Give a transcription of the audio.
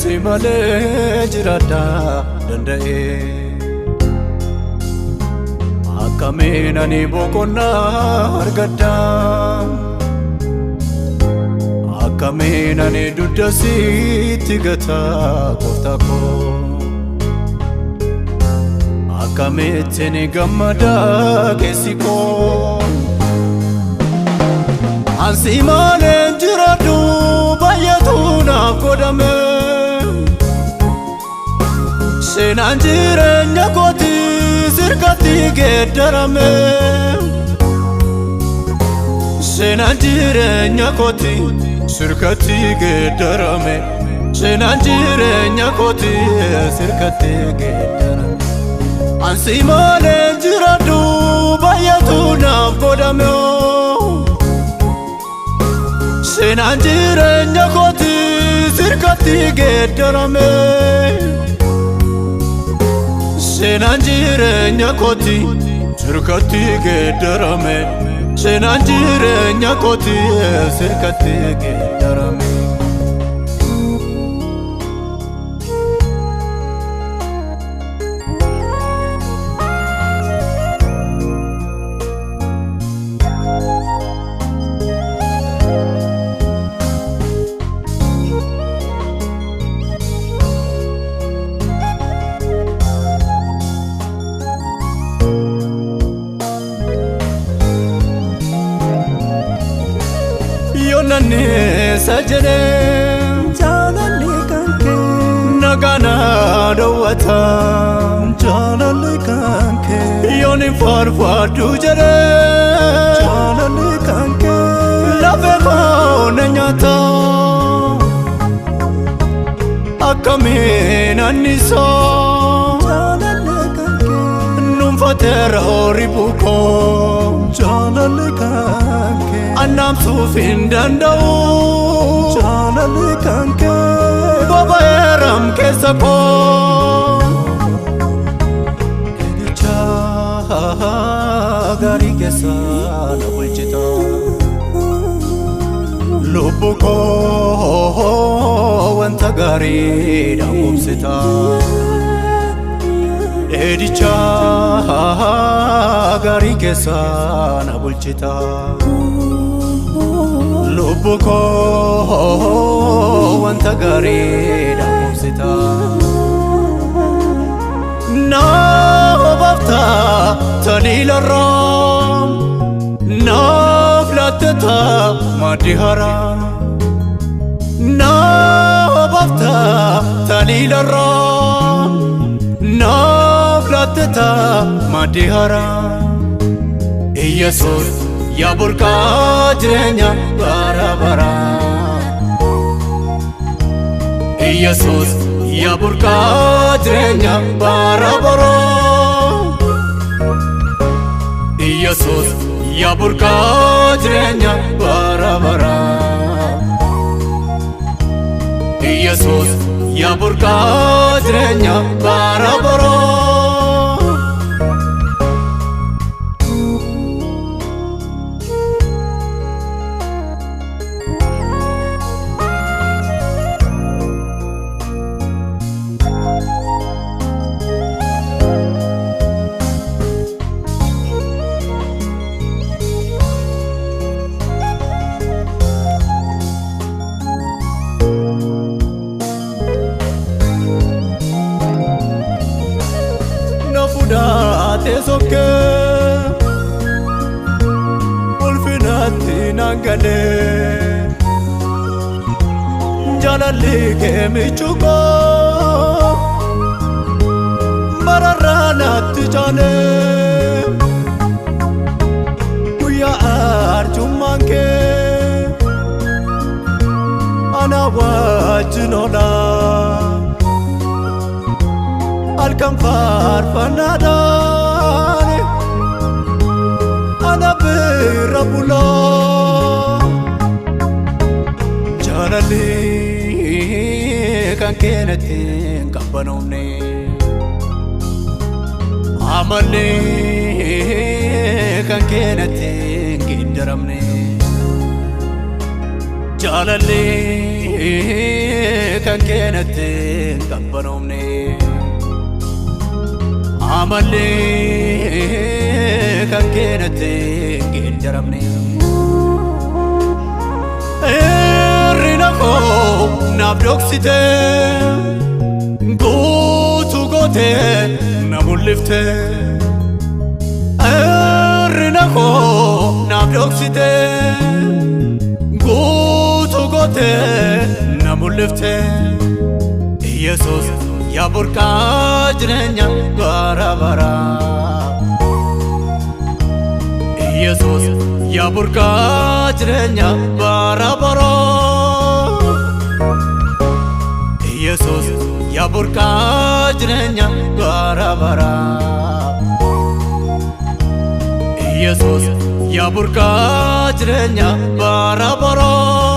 si malee jiraadha danda'e akkamiin ani boqonnaa argadha akkamiin ani dugda sitti gata gooftaa koo akkamittiin gammada keessi koo ansi malee jiraadhu baay'atu naaf godhame seenaan jireenya kooti sirkatti geeddarame seenaan jireenya kooti sirkatti geeddarame seenaan jireenya kooti sirkatti geeddarame ansi malee jiraadhu baay'atu naaf godhame seenaan jireenya kooti sirkatti geeddarame seenaan jireenya kooti sirkatti geeddarame seenaan jireenya kooti sirkatti geeddarame Yonani sajene jalali kanke nagana dawata jalali kanke yoni farfadu jere jalali kanke lave ko nanyata akamin aniso jalali kanke numfatera horibuko jalali kanke anam sufin dandau jalali kanke baba eram kesako kedicha gari kesa nawalchita lubuko wanta gari dangumsita kedicha gari kesa nawalchita lubuko wanta gari dangumsita na obafta talila ram na flateta madihara na obafta talila ram na flateta madihara Jesus ya burka jirenya bara bara Jesus ya burka jirenya bara bara Jesus ya burka jirenya bara bara Jesus ya burka jirenya bara bara tesoke ulfinati nangale jalali ke michuko mararana tijane kuya arjumanke ana wajnola alkan farfanada Rabula jalali kan kenetin kabanone amale kan kenetin gidaramne jalali kan keenatti qabbanoomne amallee kan keenatti geeddaramne hirrina koo naaf dhoksite guutuu gootee na mul'ifte hirrina koo naaf dhoksite guutuu gootee na mul'ifte Yesus yaa burqaa jireenya bara baraa Yesus yaa burqaa jireenya bara baraa Yesus yaa burqaa jireenya bara baraa Yesus yaa burqaa jireenya bara baraa